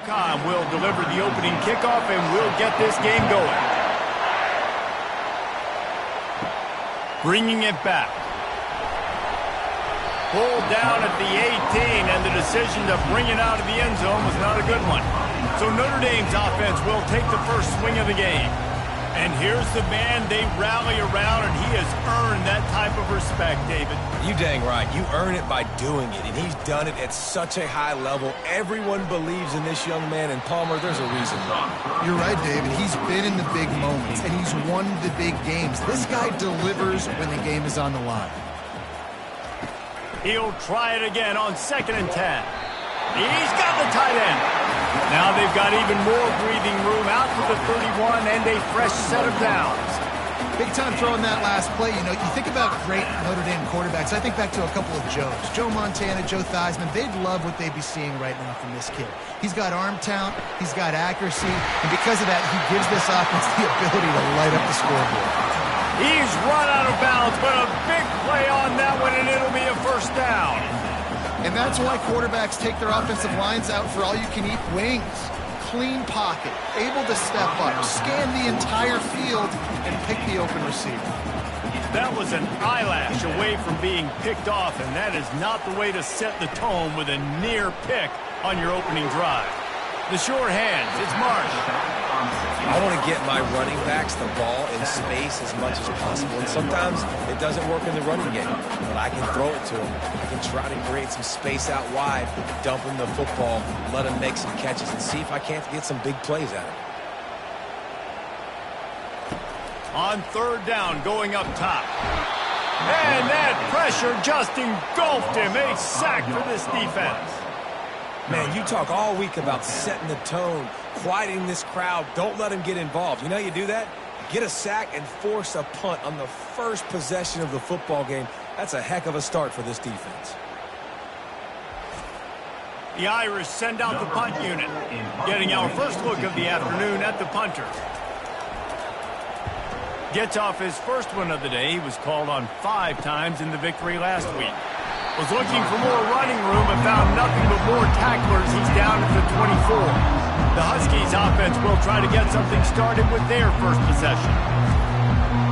UConn will deliver the opening kickoff and will get this game going. Bringing it back. Pulled down at the 18, and the decision to bring it out of the end zone was not a good one. So Notre Dame's offense will take the first swing of the game. And here's the man they rally around, and he has earned that type of respect, David. You dang right. You earn it by doing it, and he's done it at such a high level. Everyone believes in this young man, and Palmer, there's a reason why. You're right, David. He's been in the big moments, and he's won the big games. This guy delivers when the game is on the line. He'll try it again on 2nd and 10. He's got the tight end. Now they've got even more breathing room out to the 31 and a fresh set of downs. Big time throwing that last play. You know, you think about great Notre Dame quarterbacks. I think back to a couple of Joes. Joe Montana, Joe Theismann. They'd love what they'd be seeing right now from this kid. He's got arm talent. He's got accuracy. And because of that, he gives this offense the ability to light up the scoreboard. He's run out of bounds, but a big play on that one, and it'll be a first down. And that's why quarterbacks take their offensive lines out for all-you-can-eat wings. Clean pocket, able to step up, scan the entire field, and pick the open receiver. That was an eyelash away from being picked off, and that is not the way to set the tone with a near pick on your opening drive. The sure hands, it's Marsh. I want to get my running backs the ball in space as much as possible, and sometimes it doesn't work in the running game, but I can throw it to them. I can try to create some space out wide, dump them the football, let them make some catches, and see if I can't get some big plays out of it. On 3rd down, going up top. And that pressure just engulfed him. A sack for this defense. Man, you talk all week about setting the tone, quieting this crowd. Don't let them get involved. You know how you do that? Get a sack and force a punt on the first possession of the football game. That's a heck of a start for this defense. The Irish send out the punt unit, getting our first look of the afternoon at the punter. Gets off his first one of the day. He was called on 5 times in the victory last week. Was looking for more running room but found nothing but more tacklers. He's down at the 24. The Huskies offense will try to get something started with their first possession.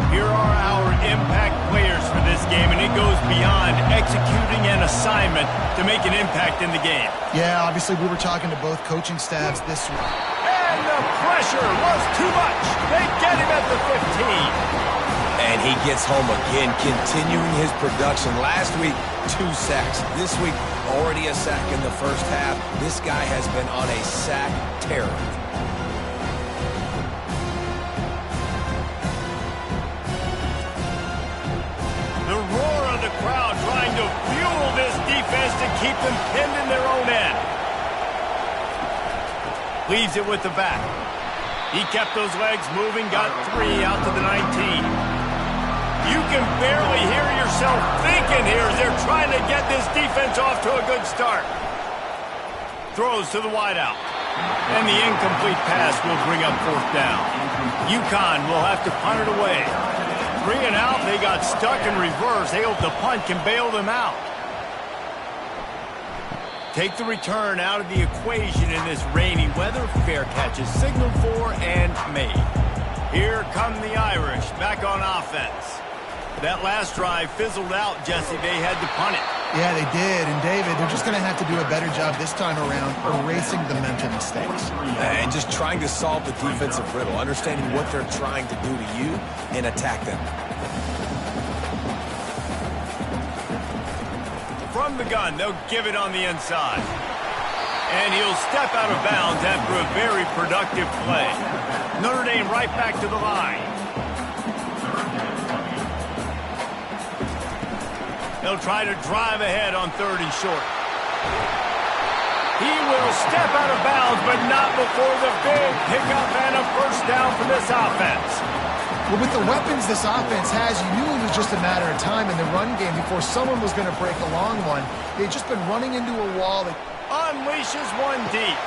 Here are our impact players for this game, and it goes beyond executing an assignment to make an impact in the game. Yeah, obviously we were talking to both coaching staffs this week. And the pressure was too much. They get him at the 15. And he gets home again, continuing his production. Last week, 2 sacks. This week, already a sack in the first half. This guy has been on a sack terror. The roar of the crowd trying to fuel this defense to keep them pinned in their own end. Leaves it with the back. He kept those legs moving, got 3 out to the 19. You can barely hear yourself thinking here as they're trying to get this defense off to a good start. Throws to the wideout. And the incomplete pass will bring up 4th down. UConn will have to punt it away. 3 and out, they got stuck in reverse. They hope the punt can bail them out. Take the return out of the equation in this rainy weather. Fair catches signaled for and made. Here come the Irish back on offense. That last drive fizzled out, Jesse. They had to punt it. Yeah, they did. And, David, they're just going to have to do a better job this time around erasing the mental mistakes. And just trying to solve the defensive riddle, understanding what they're trying to do to you and attack them. From the gun, they'll give it on the inside. And he'll step out of bounds after a very productive play. Notre Dame right back to the line. They'll try to drive ahead on 3rd and short. He will step out of bounds, but not before the big pickup and a first down for this offense. Well, with the weapons this offense has, you knew it was just a matter of time in the run game before someone was going to break a long one. They've just been running into a wall that unleashes one deep.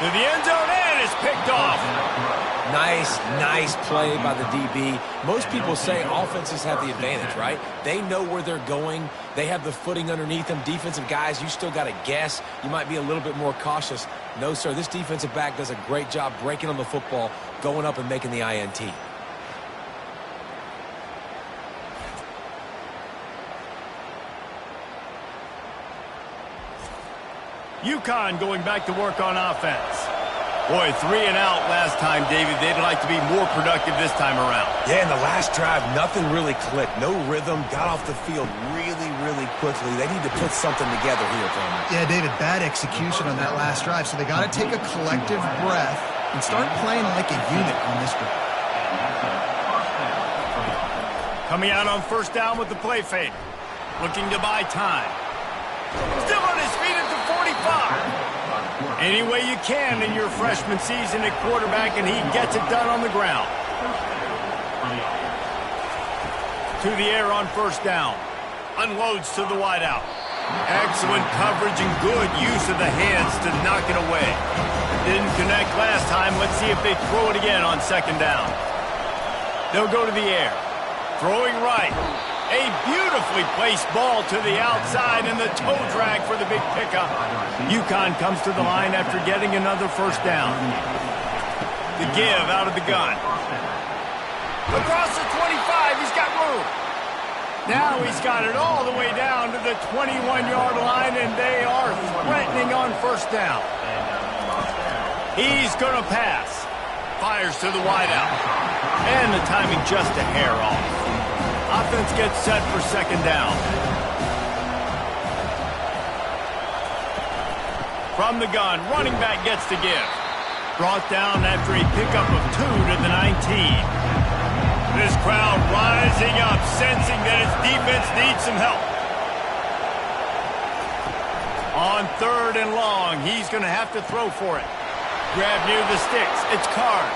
To the end zone, and is picked off. Nice play by the DB. Most people say offenses have the advantage, right? They know where they're going. They have the footing underneath them. Defensive guys, you still got to guess. You might be a little bit more cautious. No, sir, this defensive back does a great job breaking on the football, going up and making the INT. UConn going back to work on offense. Boy, 3 and out last time, David. They'd like to be more productive this time around. Yeah, in the last drive, nothing really clicked. No rhythm. Got off the field really quickly. They need to put something together here, Palmer. Yeah, David, bad execution on that last drive. So they got to take a collective breath and start playing like a unit on this drive. Coming out on first down with the play fake. Looking to buy time. Still on his feet at the 45. Any way you can in your freshman season at quarterback, and he gets it done on the ground. To the air on first down. Unloads to the wideout. Excellent coverage and good use of the hands to knock it away. Didn't connect last time. Let's see if they throw it again on second down. They'll go to the air. Throwing right. A beautifully placed ball to the outside and the toe drag for the big pickup. UConn comes to the line after getting another first down. The give out of the gun. Across the 25, he's got room. Now he's got it all the way down to the 21-yard line, and they are threatening on first down. He's going to pass. Fires to the wideout. And the timing just a hair off. Offense gets set for second down. From the gun, running back gets the give. Brought down after a pickup of 2 to the 19. This crowd rising up, sensing that its defense needs some help. On third and long, he's going to have to throw for it. Grab near the sticks. It's Card.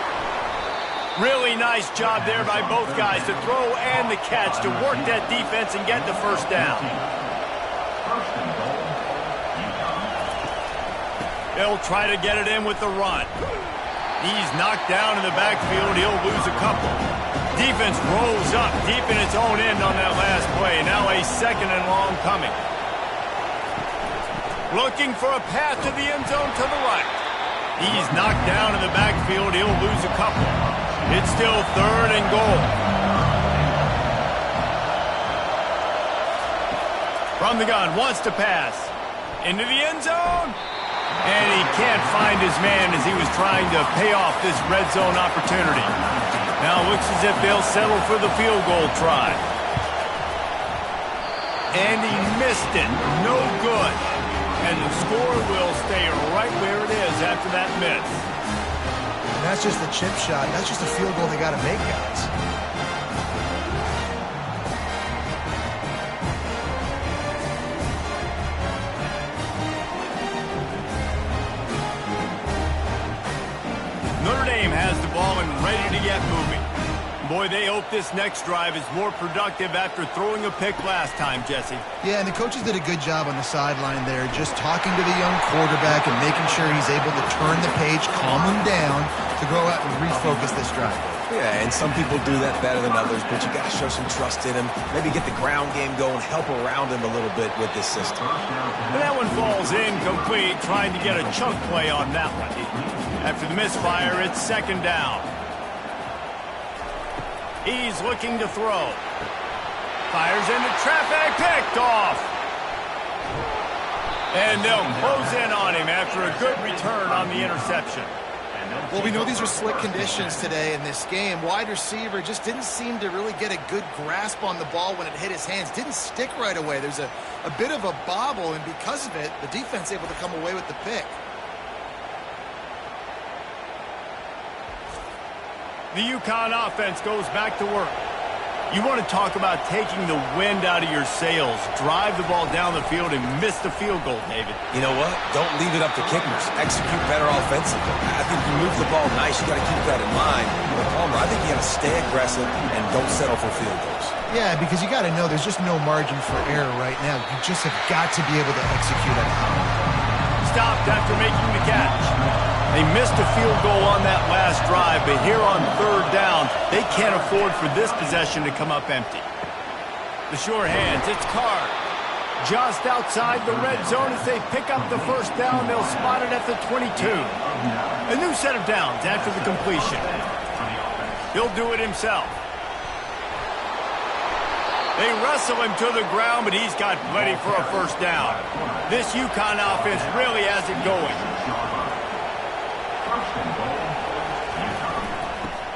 Really nice job there by both guys to throw and the catch to work that defense and get the first down. They'll try to get it in with the run. He's knocked down in the backfield. He'll lose a couple. Defense rolls up deep in its own end on that last play. Now a second and long coming. Looking for a path to the end zone to the right. He's knocked down in the backfield. He'll lose a couple. It's still third and goal. From the gun, wants to pass. Into the end zone. And he can't find his man as he was trying to pay off this red zone opportunity. Now it looks as if they'll settle for the field goal try. And he missed it. No good. And the score will stay right where it is after that miss. And that's just a chip shot. That's just a field goal they got to make, guys. Notre Dame has the ball and ready to get moving. Boy, they hope this next drive is more productive after throwing a pick last time, Jesse. Yeah, and the coaches did a good job on the sideline there, just talking to the young quarterback and making sure he's able to turn the page, calm him down, to go out and refocus this drive. Yeah, and some people do that better than others, but you got to show some trust in him. Maybe get the ground game going, help around him a little bit with this system. And that one falls incomplete, trying to get a chunk play on that one. After the misfire, it's second down. He's looking to throw. Fires into traffic, picked off. And they'll close in on him after a good return on the interception. Well, we know these are slick conditions today in this game. Wide receiver just didn't seem to really get a good grasp on the ball when it hit his hands. Didn't stick right away. There's a bit of a bobble, and because of it, the defense able to come away with the pick. The UConn offense goes back to work. You want to talk about taking the wind out of your sails. Drive the ball down the field and miss the field goal, David. You know what? Don't leave it up to kickers. Execute better offensively. I think you move the ball nice. You got to keep that in mind. But Palmer, I think you got to stay aggressive and don't settle for field goals. Yeah, because you got to know there's just no margin for error right now. You just have got to be able to execute at a high. Stopped after making the catch. A They missed a field goal on that last drive, but here on third down, they can't afford for this possession to come up empty. The sure hands, it's Carr. Just outside the red zone as they pick up the first down. They'll spot it at the 22. A new set of downs after the completion. He'll do it himself. They wrestle him to the ground, but he's got plenty for a first down. This UConn offense really has it going.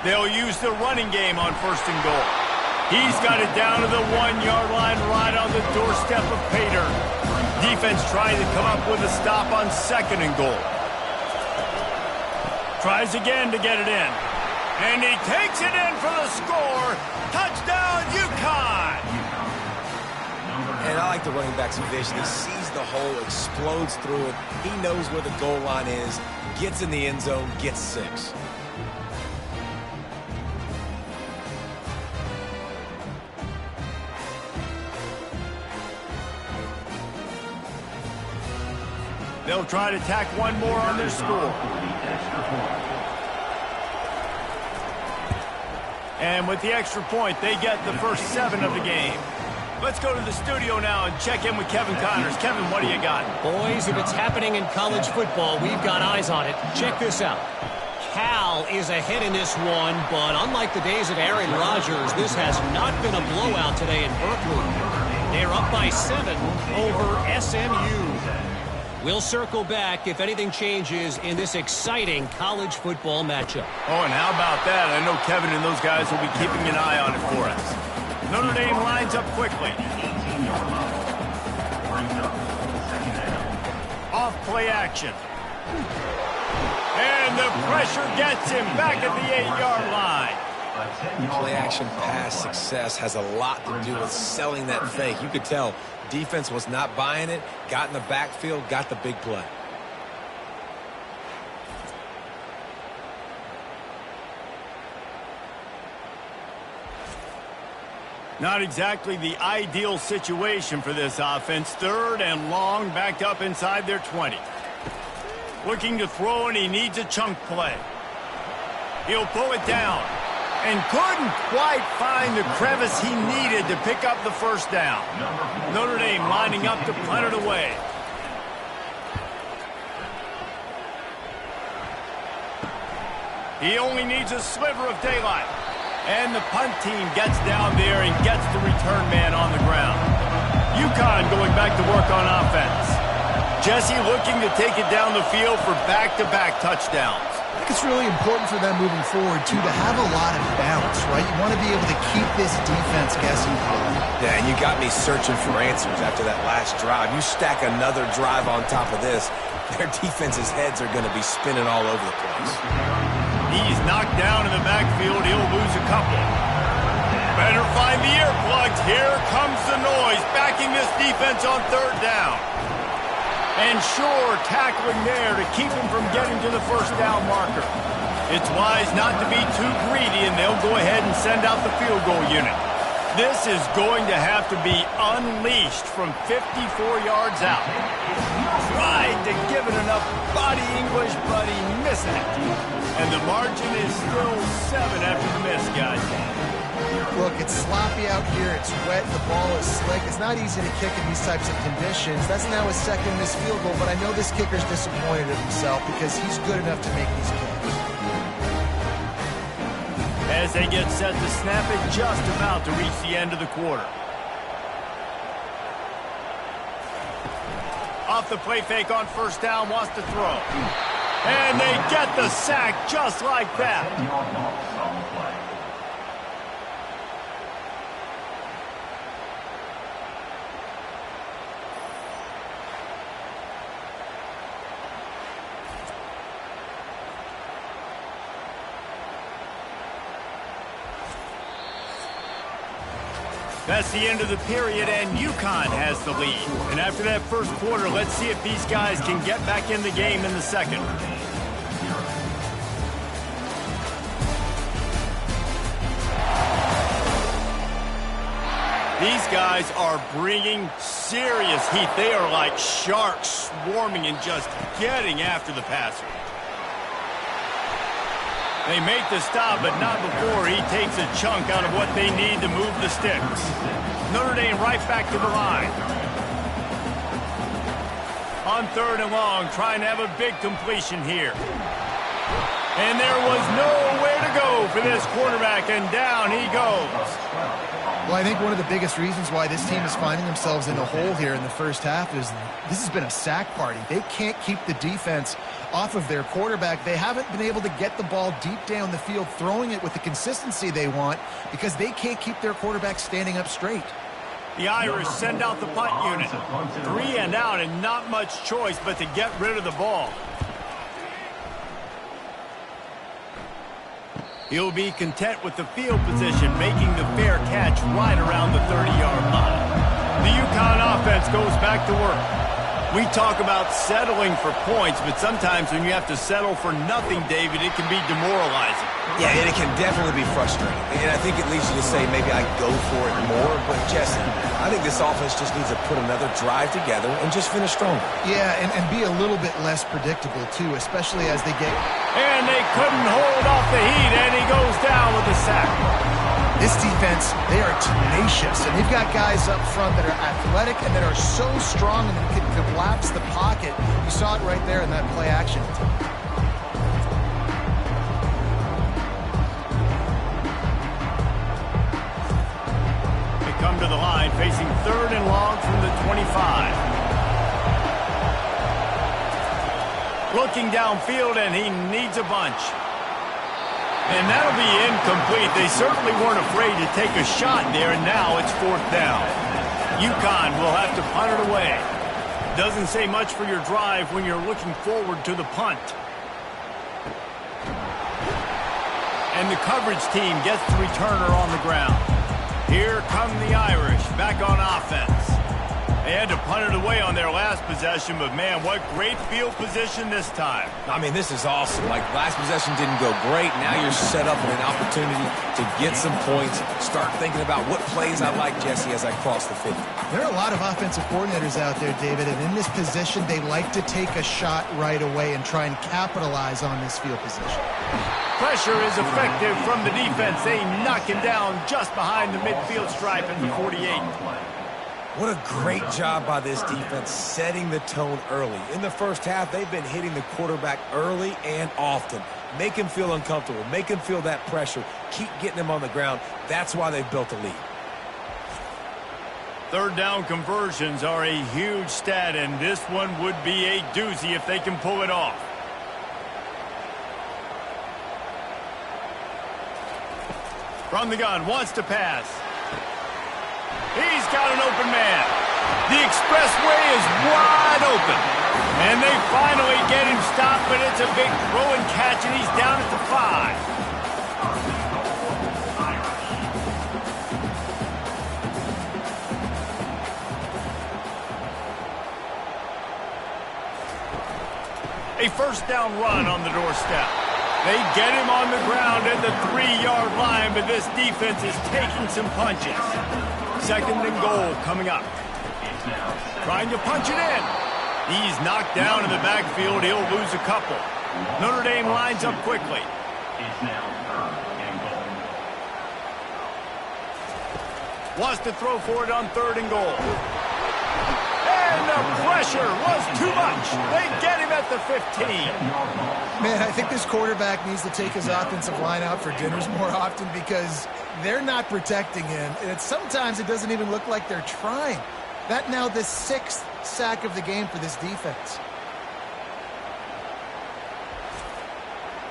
They'll use the running game on first and goal. He's got it down to the 1-yard line right on the doorstep of Pater. Defense trying to come up with a stop on second and goal. Tries again to get it in. And he takes it in for the score. Touchdown, UConn! And I like the running back's vision. He sees the hole, explodes through it. He knows where the goal line is, gets in the end zone, gets 6. They'll try to tack one more on their score. And with the extra point, they get the first 7 of the game. Let's go to the studio now and check in with Kevin Connors. Kevin, what do you got? Boys, if it's happening in college football, we've got eyes on it. Check this out. Cal is ahead in this one, but unlike the days of Aaron Rodgers, this has not been a blowout today in Berkeley. They're up by 7 over SMU. We'll circle back if anything changes in this exciting college football matchup. Oh, and how about that? I know Kevin and those guys will be keeping an eye on it for us. Notre Dame lines up quickly. Off play action. And the pressure gets him back at the 8-yard line. Play action pass success has a lot to do with selling that fake. You could tell defense was not buying it, got in the backfield, got the big play. Not exactly the ideal situation for this offense. 3rd and long, backed up inside their 20. Looking to throw, and he needs a chunk play. He'll pull it down. And couldn't quite find the crevice he needed to pick up the first down. Notre Dame lining up to punt it away. He only needs a sliver of daylight. And the punt team gets down there and gets the return man on the ground. UConn going back to work on offense. Jesse looking to take it down the field for back-to-back touchdowns. I think it's really important for them moving forward, too, to have a lot of balance, right? You want to be able to keep this defense guessing. Yeah, and you got me searching for answers after that last drive. You stack another drive on top of this, their defense's heads are going to be spinning all over the place. He's knocked down in the backfield. He'll lose a couple. Better find the earplugs. Here comes the noise, backing this defense on 3rd down. And sure, tackling there to keep him from getting to the first down marker. It's wise not to be too greedy, and they'll go ahead and send out the field goal unit. This is going to have to be unleashed from 54 yards out. Tried to give it enough body English, but he missed it. And the margin is still 7 after the miss, guys. Look, it's sloppy out here. It's wet. The ball is slick. It's not easy to kick in these types of conditions. That's now his 2nd missed field goal, but I know this kicker's disappointed in himself because he's good enough to make these kicks. As they get set to snap it, just about to reach the end of the quarter. Off the play fake on first down, wants to throw. And they get the sack just like that. That's the end of the period, and UConn has the lead. And after that first quarter, let's see if these guys can get back in the game in the second. These guys are bringing serious heat. They are like sharks swarming and just getting after the passer. They make the stop, but not before he takes a chunk out of what they need to move the sticks. Notre Dame right back to the line. On 3rd and long, trying to have a big completion here. And there was nowhere to go for this quarterback, and down he goes. Well, I think one of the biggest reasons why this team is finding themselves in a hole here in the first half is this has been a sack party. They can't keep the defense off of their quarterback. They haven't been able to get the ball deep down the field, throwing it with the consistency they want because they can't keep their quarterback standing up straight. The Irish send out the punt unit. 3 and out and not much choice but to get rid of the ball. He'll be content with the field position, making the fair catch right around the 30-yard line. The UConn offense goes back to work. We talk about settling for points, but sometimes when you have to settle for nothing, David, it can be demoralizing. Yeah, and it can definitely be frustrating. And I think it leads you to say maybe I go for it more. But, Jesse, I think this offense just needs to put another drive together and just finish stronger. Yeah, and be a little bit less predictable, too, especially as they get... And they couldn't hold off the heat, and he goes down with a sack. This defense, they are tenacious, and they've got guys up front that are athletic and that are so strong and can collapse the pocket. You saw it right there in that play action. They come to the line, facing 3rd and long from the 25. Looking downfield, and he needs a bunch. And that'll be incomplete. They certainly weren't afraid to take a shot there, and now it's 4th down. UConn will have to punt it away. Doesn't say much for your drive when you're looking forward to the punt. And the coverage team gets the returner on the ground. Here come the Irish back on offense. They had to punt it away on their last possession, but, man, what great field position this time. I mean, this is awesome. Like, last possession didn't go great. Now you're set up with an opportunity to get some points, start thinking about what plays I like, Jesse, as I cross the 50. There are a lot of offensive coordinators out there, David, and in this position, they like to take a shot right away and try and capitalize on this field position. Pressure is effective from the defense. They knock him down just behind the midfield stripe at the 48. What a great job by this defense setting the tone early. In the first half, they've been hitting the quarterback early and often. Make him feel uncomfortable. Make him feel that pressure. Keep getting him on the ground. That's why they've built a lead. 3rd down conversions are a huge stat, and this one would be a doozy if they can pull it off. From the gun, wants to pass. He's got an open man. The expressway is wide open. And they finally get him stopped, but it's a big throw and catch, and he's down at the 5. A 1st down run on the doorstep. They get him on the ground at the 3-yard line, but this defense is taking some punches. 2nd and goal coming up. Trying to punch it in. He's knocked down in the backfield. He'll lose a couple. Notre Dame lines up quickly. Wants to throw for it on 3rd and goal. And the pressure was too much. They get him at the 15. Man, I think this quarterback needs to take his offensive line out for dinners more often because they're not protecting him. And sometimes it doesn't even look like they're trying. That now the 6th sack of the game for this defense.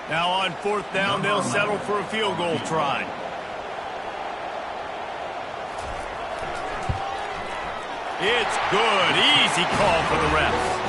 Now on 4th down, they'll settle for a field goal try. It's good. Easy call for the refs.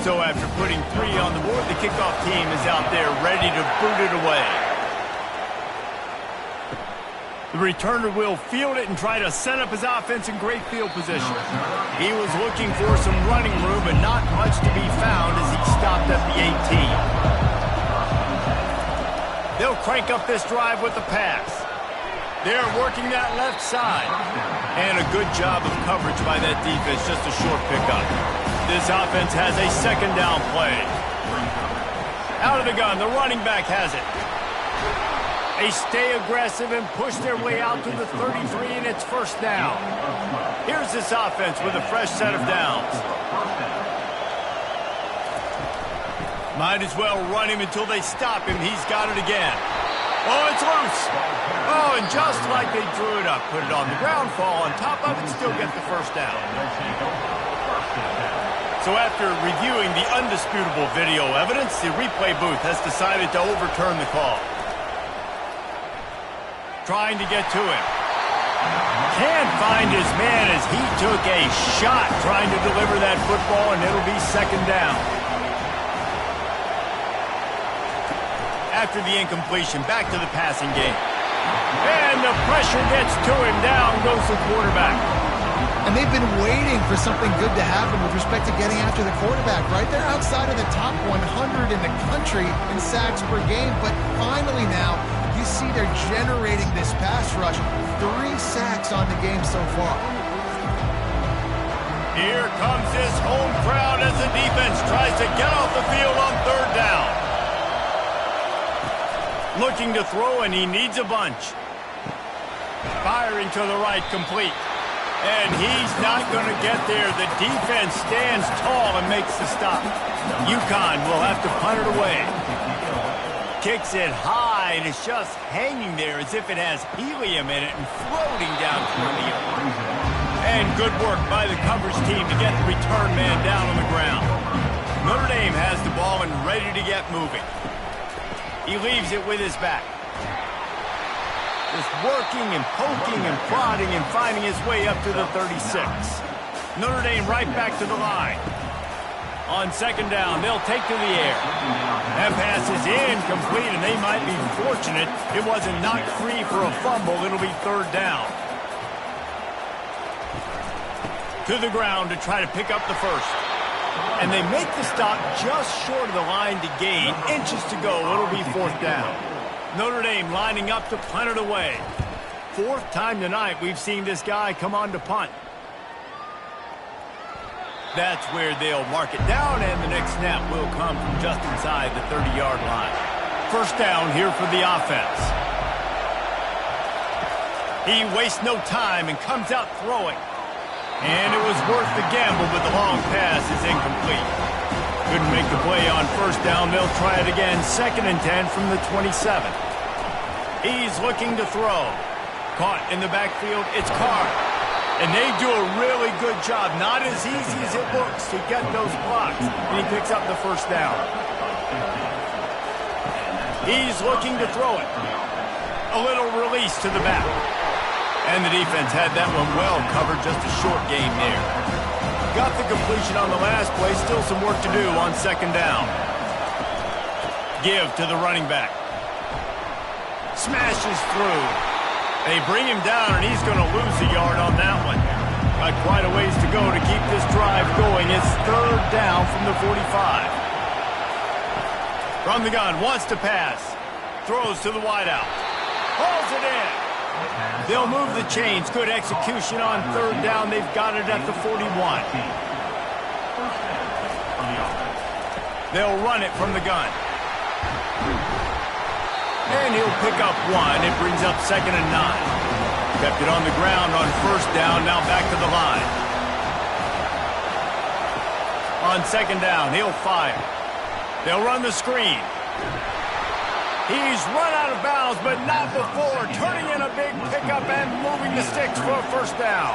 So after putting 3 on the board, the kickoff team is out there ready to boot it away. The The returner will field it and try to set up his offense in great field position. He was looking for some running room, but not much to be found as he stopped at the 18. They'll crank up this drive with the pass. They're working that left side. And a good job of coverage by that defense, just a short pickup. This offense has a second down play. Out of the gun, the running back has it. They stay aggressive and push their way out to the 33, and it's first down. Here's this offense with a fresh set of downs. Might as well run him until they stop him. He's got it again. Oh, it's loose. Oh, and just like they drew it up, put it on the ground, fall on top of it, still get the first down. So after reviewing the undisputable video evidence, the replay booth has decided to overturn the call. Trying to get to him. Can't find his man as he took a shot trying to deliver that football, and it'll be second down. After the incompletion, back to the passing game. And the pressure gets to him. Down goes the quarterback. And they've been waiting for something good to happen with respect to getting after the quarterback, right? They're outside of the top 100 in the country in sacks per game, but finally now, you see they're generating this pass rush. 3 sacks on the game so far. Here comes this home crowd as the defense tries to get off the field on third down. Looking to throw, and he needs a bunch. Firing to the right, complete. And he's not going to get there. The defense stands tall and makes the stop. UConn will have to punt it away. Kicks it high, and it's just hanging there as if it has helium in it and floating down toward the end. And good work by the coverage team to get the return man down on the ground. Notre Dame has the ball and ready to get moving. He leaves it with his back. Just working and poking and prodding and finding his way up to the 36. Notre Dame right back to the line. On second down, they'll take to the air. That pass is incomplete, and they might be fortunate it wasn't knocked free for a fumble. It'll be third down. To the ground to try to pick up the first. And they make the stop just short of the line to gain. Inches to go. It'll be fourth down. Notre Dame lining up to punt it away. 4th time tonight we've seen this guy come on to punt. That's where they'll mark it down, and the next snap will come from just inside the 30-yard line. First down here for the offense. He wastes no time and comes out throwing. And it was worth the gamble, but the long pass is incomplete. Couldn't make the play on first down. They'll try it again. 2nd and 10 from the 27. He's looking to throw. Caught in the backfield. It's Carr. And they do a really good job. Not as easy as it looks to get those blocks. And he picks up the first down. He's looking to throw it. A little release to the back. And the defense had that one well covered. Just a short game there. Got the completion on the last play. Still some work to do on second down. Give to the running back. Smashes through. They bring him down, and he's going to lose a yard on that one. Got quite a ways to go to keep this drive going. It's third down from the 45. From the gun, wants to pass. Throws to the wideout. Hauls it in. They'll move the chains. Good execution on third down. They've got it at the 41. They'll run it from the gun. And he'll pick up one. It brings up 2nd and 9. Kept it on the ground on first down. Now back to the line. On second down, he'll fire. They'll run the screen. He's run out of bounds, but not before. Turning in a big pickup and moving the sticks for a first down.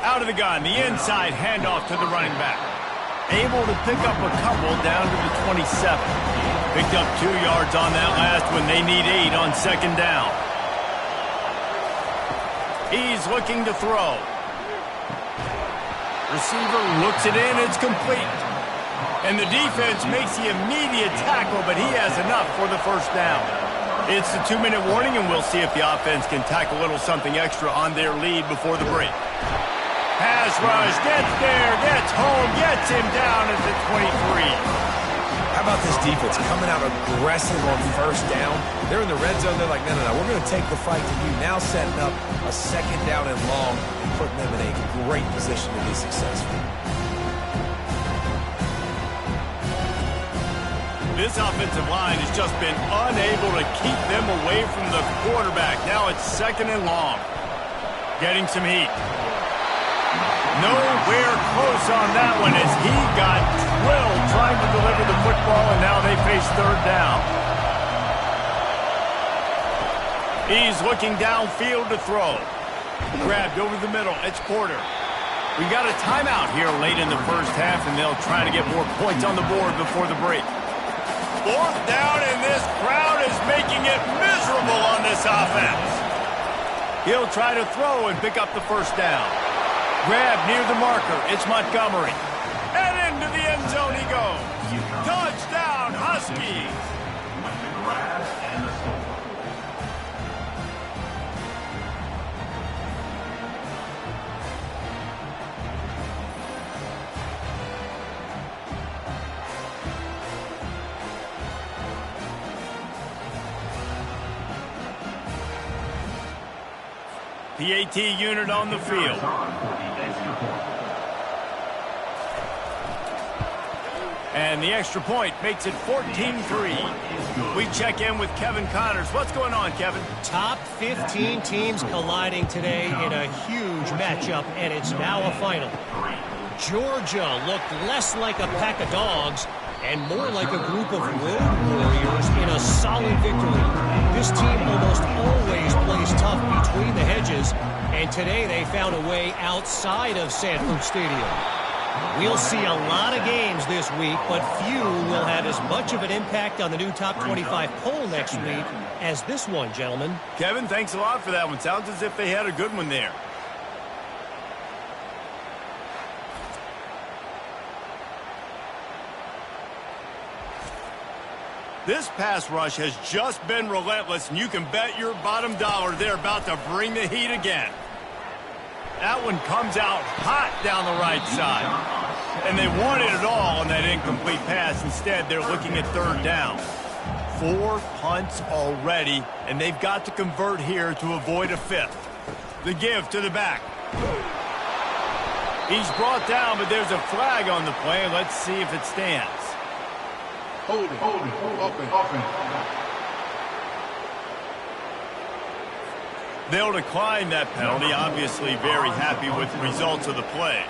Out of the gun, the inside handoff to the running back. Able to pick up a couple down to the 27. Picked up 2 yards on that last one. They need 8 on second down. He's looking to throw. Receiver looks it in. It's complete. And the defense makes the immediate tackle, but he has enough for the first down. It's the 2-minute warning, and we'll see if the offense can tack a little something extra on their lead before the break. Pass rush, gets there, gets home, gets him down at the 23. How about this defense coming out aggressive on first down? They're in the red zone. They're like, no, we're going to take the fight to you. Now setting up a second down and long and putting them in a great position to be successful. This offensive line has just been unable to keep them away from the quarterback. Now it's second and long. Getting some heat. Nowhere close on that one as he got drilled trying to deliver the football, and now they face third down. He's looking downfield to throw. Grabbed over the middle. It's Porter. We got a timeout here late in the first half, and they'll try to get more points on the board before the break. Fourth down, and this crowd is making it miserable on this offense. He'll try to throw and pick up the first down. Grab near the marker. It's Montgomery. And into the end zone he goes. Touchdown, Huskies. PAT unit on the field. And the extra point makes it 14-3. We check in with Kevin Connors. What's going on, Kevin? Top 15 teams colliding today in a huge matchup, and it's now a final. Georgia looked less like a pack of dogs and more like a group of road warriors in a solid victory. This team almost always plays tough between the hedges, and today they found a way outside of Sanford Stadium. We'll see a lot of games this week, but few will have as much of an impact on the new top 25 poll next week as this one, gentlemen. Kevin, thanks a lot for that one. Sounds as if they had a good one there. This pass rush has just been relentless, and you can bet your bottom dollar they're about to bring the heat again. That one comes out hot down the right side. And they wanted it all on that incomplete pass. Instead, they're looking at third down. 4 punts already, and they've got to convert here to avoid a fifth. The give to the back. He's brought down, but there's a flag on the play. Let's see if it stands. Hold it, open. They'll decline that penalty, obviously very happy with the results of the play.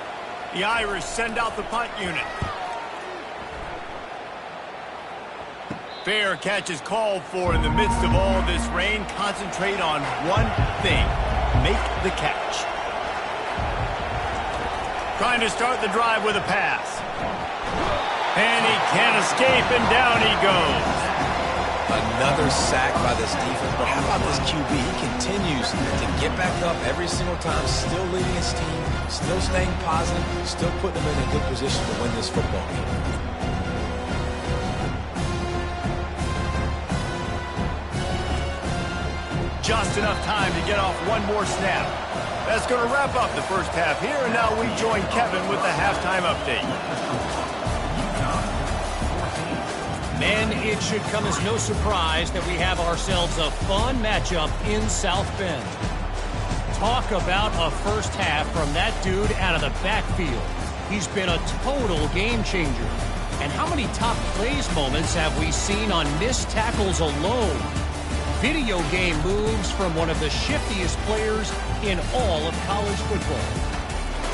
The Irish send out the punt unit. Fair catch is called for in the midst of all this rain. Concentrate on one thing. Make the catch. Trying to start the drive with a pass. And he can't escape, and down he goes. Another sack by this defense, but how about this QB? He continues to get back up every single time, still leading his team, still staying positive, still putting them in a good position to win this football game. Just enough time to get off one more snap. That's going to wrap up the first half here, and now we join Kevin with the halftime update. Men, it should come as no surprise that we have ourselves a fun matchup in South Bend. Talk about a first half from that dude out of the backfield. He's been a total game changer. And how many top plays moments have we seen on missed tackles alone? Video game moves from one of the shiftiest players in all of college football.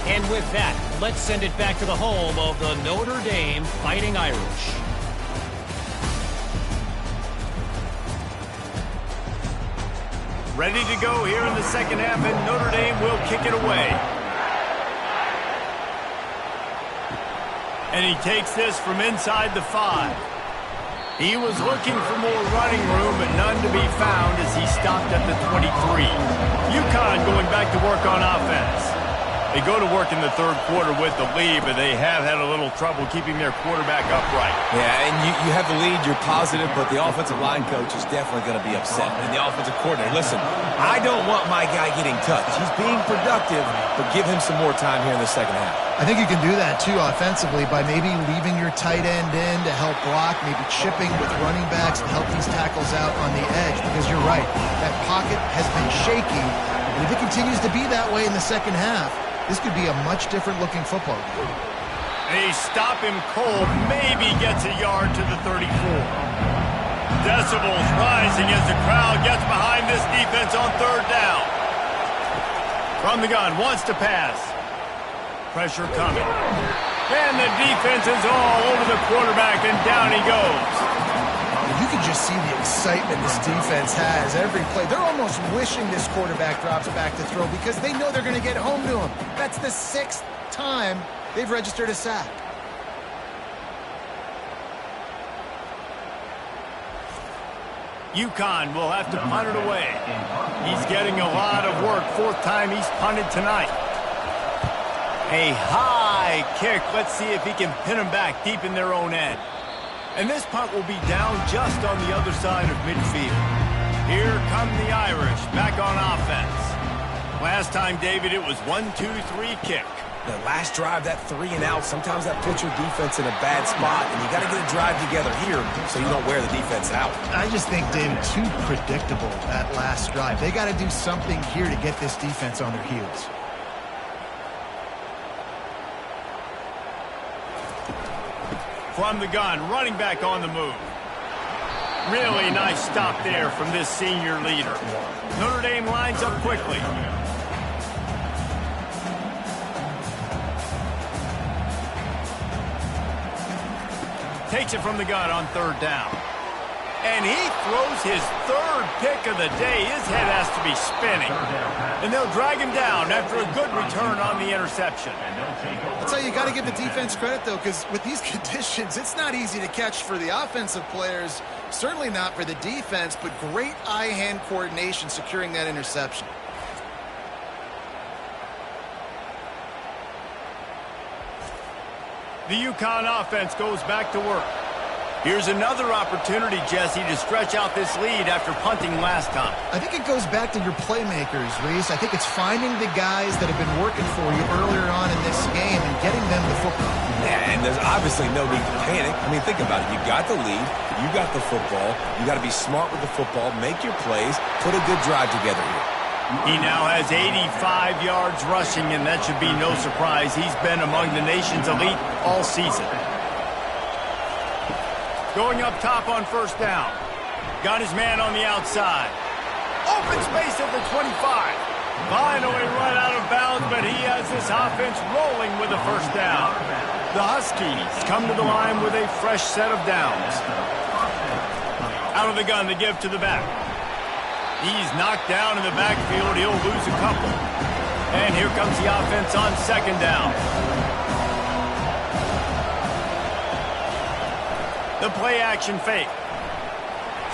And with that, let's send it back to the home of the Notre Dame Fighting Irish. Ready to go here in the second half, and Notre Dame will kick it away. And he takes this from inside the 5. He was looking for more running room, but none to be found as he stopped at the 23. UConn going back to work on offense. They go to work in the third quarter with the lead, but they have had a little trouble keeping their quarterback upright. Yeah, and you have the lead, you're positive, but the offensive line coach is definitely going to be upset. And the offensive coordinator, listen, I don't want my guy getting touched. He's being productive, but give him some more time here in the second half. I think you can do that, too, offensively, by maybe leaving your tight end in to help block, maybe chipping with running backs to help these tackles out on the edge, because you're right, that pocket has been shaky, and if it continues to be that way in the second half, this could be a much different-looking football game. They stop him cold, maybe gets a yard to the 34. Decibels rising as the crowd gets behind this defense on third down. From the gun, wants to pass. Pressure coming. And the defense is all over the quarterback, and down he goes. You can just see the excitement this defense has every play. They're almost wishing this quarterback drops back to throw because they know they're going to get home to him. That's the 6th time they've registered a sack. UConn will have to punt it away. He's getting a lot of work. 4th time he's punted tonight. A high kick. Let's see if he can pin them back deep in their own end. And this punt will be down just on the other side of midfield. Here come the Irish back on offense. Last time, David, it was 1-2-3 kick. The last drive, that 3 and out, sometimes that puts your defense in a bad spot, and you got to get a drive together here so you don't wear the defense out. I just think, David, too predictable, that last drive. They got to do something here to get this defense on their heels. From the gun, running back on the move. Really nice stop there from this senior leader. Notre Dame lines up quickly. Takes it from the gun on third down. And he throws his 3rd pick of the day. His head has to be spinning. And they'll drag him down after a good return on the interception. I'll tell you, you got to give the defense credit, though, because with these conditions, it's not easy to catch for the offensive players, certainly not for the defense, but great eye-hand coordination securing that interception. The UConn offense goes back to work. Here's another opportunity, Jesse, to stretch out this lead after punting last time. I think it goes back to your playmakers, Reese. I think it's finding the guys that have been working for you earlier on in this game and getting them the football. Yeah, and there's obviously no need to panic. I mean, think about it. You got the lead. You got the football. You got to be smart with the football. Make your plays. Put a good drive together here. He now has 85 yards rushing, and that should be no surprise. He's been among the nation's elite all season. Going up top on first down. Got his man on the outside. Open space at the 25. Finally run out of bounds, but he has this offense rolling with a first down. The Huskies come to the line with a fresh set of downs. Out of the gun, the give to the back. He's knocked down in the backfield. He'll lose a couple. And here comes the offense on second down. The play action fake.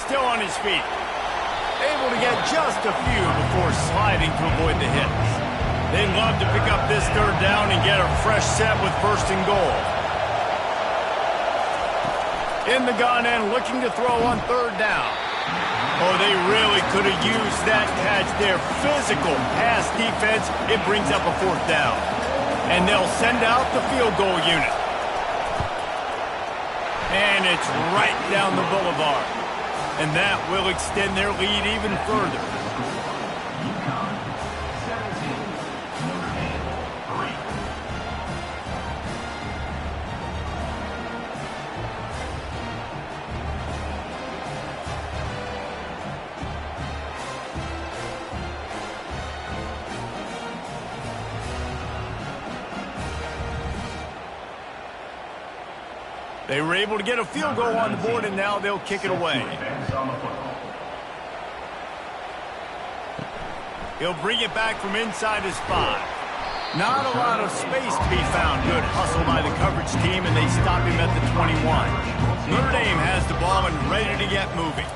Still on his feet. Able to get just a few before sliding to avoid the hits. They'd love to pick up this third down and get a fresh set with first and goal. In the gun and looking to throw on third down. Oh, they really could have used that catch there. Physical pass defense. It brings up a 4th down. And they'll send out the field goal unit. And it's right down the boulevard. And that will extend their lead even further. They were able to get a field goal on the board, and now they'll kick it away. He'll bring it back from inside his 5. Not a lot of space to be found. Good hustle by the coverage team, and they stop him at the 21. Notre Dame has the ball and ready to get moving.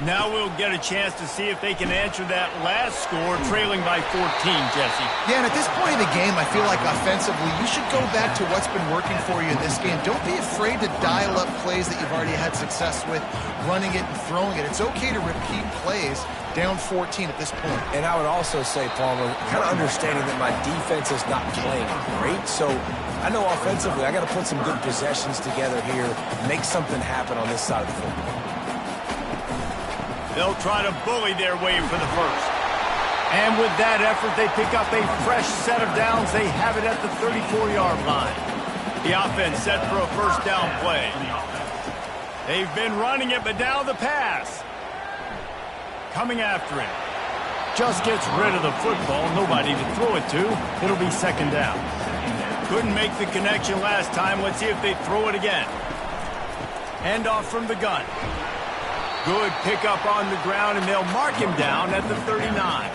Now we'll get a chance to see if they can answer that last score, trailing by 14, Jesse. Yeah, and at this point in the game, I feel like offensively, you should go back to what's been working for you in this game. Don't be afraid to dial up plays that you've already had success with, running it and throwing it. It's okay to repeat plays down 14 at this point. And I would also say, Palmer, kind of understanding that my defense is not playing great, so I know offensively I got to put some good possessions together here, make something happen on this side of the football. They'll try to bully their way for the first. And with that effort, they pick up a fresh set of downs. They have it at the 34-yard line. The offense set for a first down play. They've been running it, but now the pass. Coming after him. Just gets rid of the football. Nobody to throw it to. It'll be second down. Couldn't make the connection last time. Let's see if they throw it again. Handoff from the gun. Good pickup on the ground, and they'll mark him down at the 39.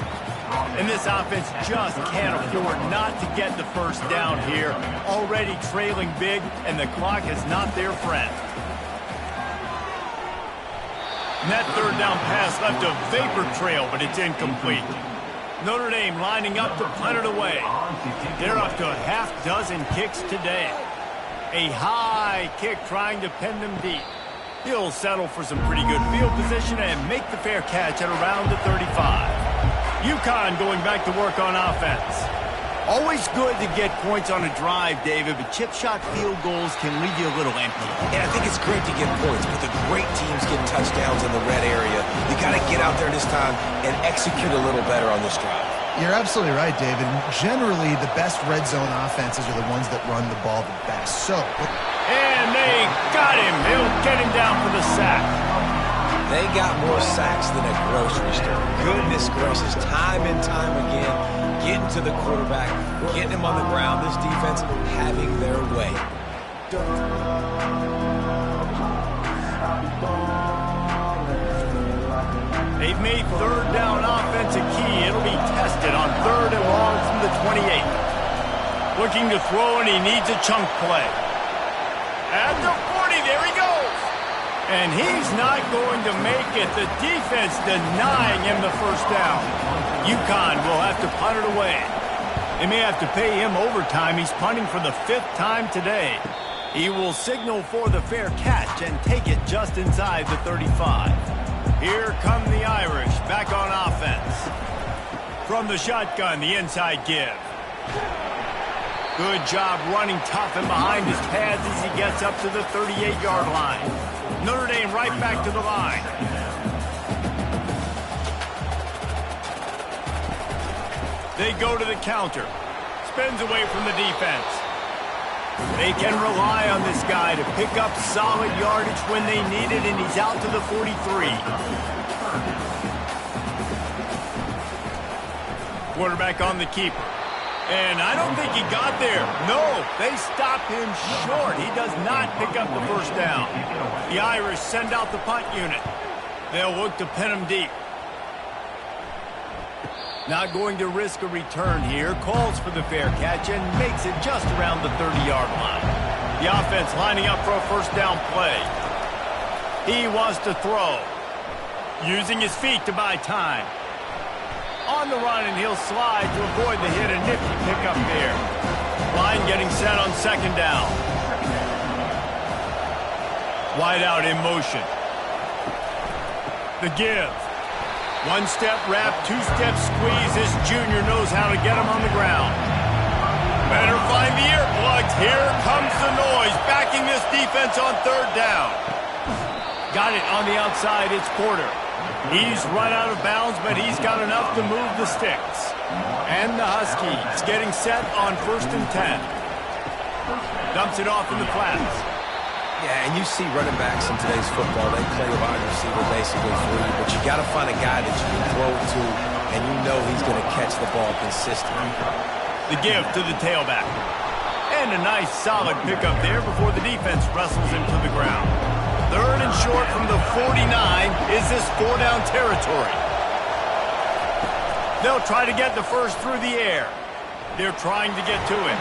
And this offense just can't afford not to get the first down here. Already trailing big, and the clock is not their friend. And that third down pass left a vapor trail, but it's incomplete. Notre Dame lining up to punt it away. They're up to a half dozen kicks today. A high kick trying to pin them deep. He'll settle for some pretty good field position and make the fair catch at around the 35. UConn going back to work on offense. Always good to get points on a drive, David, but chip shot field goals can leave you a little empty. And I think it's great to get points, but the great teams get touchdowns in the red area. You got to get out there this time and execute a little better on this drive. You're absolutely right, David. Generally, the best red zone offenses are the ones that run the ball the best. So, and they got him. They'll get him down for the sack. They got more sacks than a grocery store. Goodness gracious, time and time again, getting to the quarterback, getting him on the ground, this defense having their way. They've made third down offense a key. It'll be tested on third and long from the 28. Looking to throw, and he needs a chunk play. At the 40, there he goes. And he's not going to make it. The defense denying him the first down. UConn will have to punt it away. They may have to pay him overtime. He's punting for the 5th time today. He will signal for the fair catch and take it just inside the 35. Here come the Irish back on offense. From the shotgun, the inside give. Good job running tough and behind his pads as he gets up to the 38-yard line. Notre Dame right back to the line. They go to the counter. Spins away from the defense. They can rely on this guy to pick up solid yardage when they need it, and he's out to the 43. Quarterback on the keeper. And I don't think he got there. No, they stopped him short. He does not pick up the first down. The Irish send out the punt unit. They'll look to pin him deep. Not going to risk a return here. Calls for the fair catch and makes it just around the 30-yard line. The offense lining up for a first down play. He wants to throw. Using his feet to buy time. On the run, and he'll slide to avoid the hit. A nifty pickup there. Line getting set on second down. Wide out in motion. The give. One-step wrap, two-step squeeze. This junior knows how to get him on the ground. Better find the earplugs. Here comes the noise, backing this defense on third down. Got it on the outside. It's Porter. He's run out of bounds, but he's got enough to move the sticks. And the Huskies getting set on 1st and 10. Dumps it off in the flats. Yeah, and you see running backs in today's football, they play wide receiver basically free, but you got to find a guy that you can throw it to, and you know he's going to catch the ball consistently. The give to the tailback. And a nice solid pickup there before the defense wrestles him to the ground. Third and short from the 49. Is this 4-down territory? They'll try to get the first through the air. They're trying to get to it.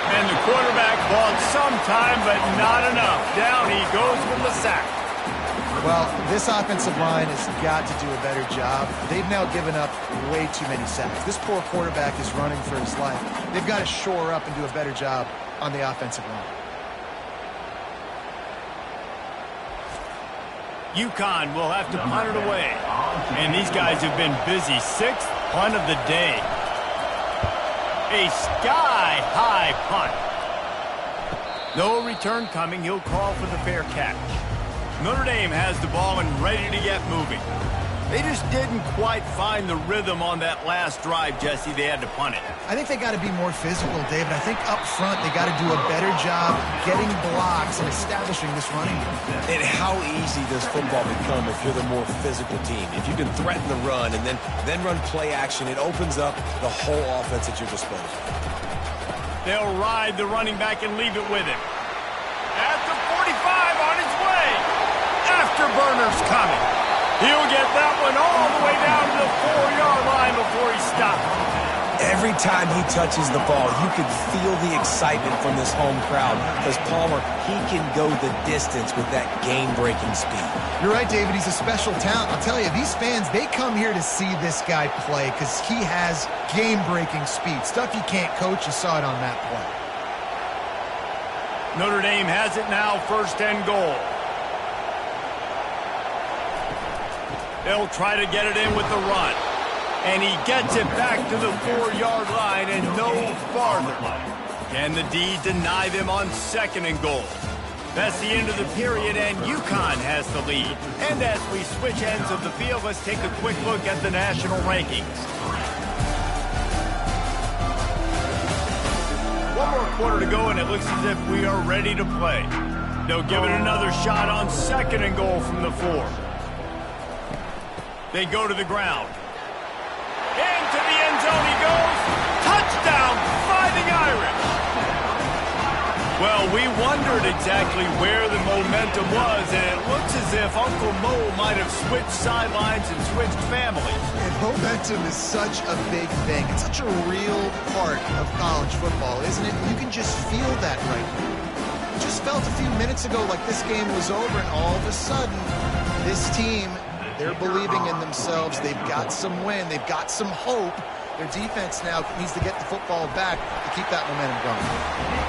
And the quarterback bought some time, but not enough. Down he goes with the sack. Well, this offensive line has got to do a better job. They've now given up way too many sacks. This poor quarterback is running for his life. They've got to shore up and do a better job on the offensive line. UConn will have to punt it away. And these guys have been busy. 6th punt of the day. A sky-high punt. No return coming. He'll call for the fair catch. Notre Dame has the ball and ready to get moving. They just didn't quite find the rhythm on that last drive, Jesse. They had to punt it. I think they got to be more physical, David. I think up front they got to do a better job getting blocks and establishing this running game. And how easy does football become if you're the more physical team? If you can threaten the run and then run play action, it opens up the whole offense at your disposal. They'll ride the running back and leave it with him. At the 45 on his way. Afterburner's coming. He'll get that one all the way down to the 4-yard line before he stops. Every time he touches the ball, you can feel the excitement from this home crowd because Palmer, he can go the distance with that game-breaking speed. You're right, David. He's a special talent. I'll tell you, these fans, they come here to see this guy play because he has game-breaking speed. Stuff you can't coach. You saw it on that play. Notre Dame has it now, 1st and goal. They'll try to get it in with the run. And he gets it back to the 4-yard line and no farther. Can the D deny them on 2nd and goal? That's the end of the period, and UConn has the lead. And as we switch ends of the field, let's take a quick look at the national rankings. One more quarter to go, and it looks as if we are ready to play. They'll give it another shot on 2nd and goal from the 4. They go to the ground. Into the end zone he goes. Touchdown, Fighting Irish. Well, we wondered exactly where the momentum was, and it looks as if Uncle Mo might have switched sidelines and switched families. And momentum is such a big thing. It's such a real part of college football, isn't it? You can just feel that right now. It just felt a few minutes ago like this game was over, and all of a sudden, this team, they're believing in themselves. They've got some wind. They've got some hope. Their defense now needs to get the football back to keep that momentum going.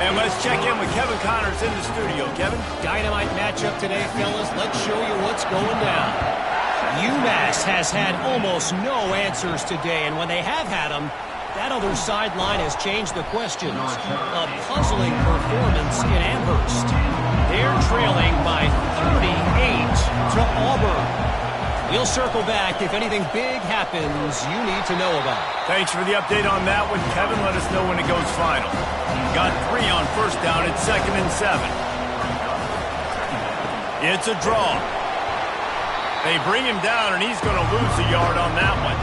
And let's check in with Kevin Connors in the studio. Kevin? Dynamite matchup today, fellas. Let's show you what's going down. UMass has had almost no answers today, and when they have had them, that other sideline has changed the questions. A puzzling performance in Amherst. They're trailing by 38 to Auburn. We'll circle back if anything big happens you need to know about. Thanks for the update on that one, Kevin. Let us know when it goes final. Got 3 on 1st down at 2nd and 7. It's a draw. They bring him down, and he's going to lose a yard on that one.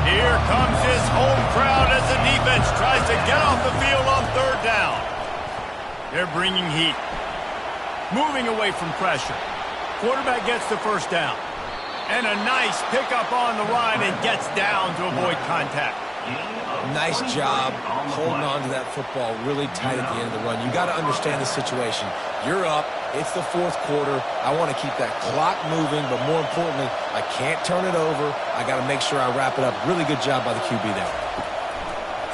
Here comes his home crowd as the defense tries to get off the field on 3rd down. They're bringing heat. Moving away from pressure. Quarterback gets the 1st down. And a nice pickup on the line and gets down to avoid contact. Nice job holding on to that football really tight at the end of the run. You got to understand the situation. You're up. It's the 4th quarter. I want to keep that clock moving, but more importantly, I can't turn it over. I got to make sure I wrap it up. Really good job by the QB there.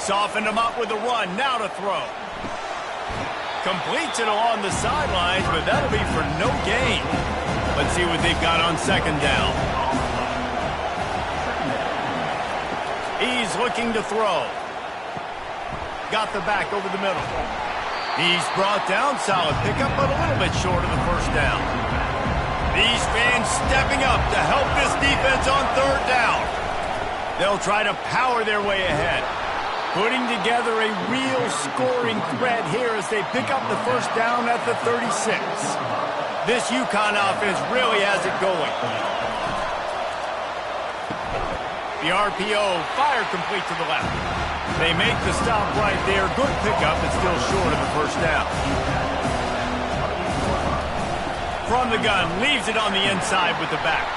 Softened him up with a run. Now to throw. Completes it along the sidelines, but that'll be for no gain. Let's see what they've got on 2nd down. He's looking to throw. Got the back over the middle. He's brought down. Solid pickup, but a little bit short of the 1st down. These fans stepping up to help this defense on 3rd down. They'll try to power their way ahead. Putting together a real scoring threat here as they pick up the 1st down at the 36. This UConn offense really has it going. The RPO, fire complete to the left. They make the stop right there. Good pickup, but still short of the 1st down. From the gun, leaves it on the inside with the back.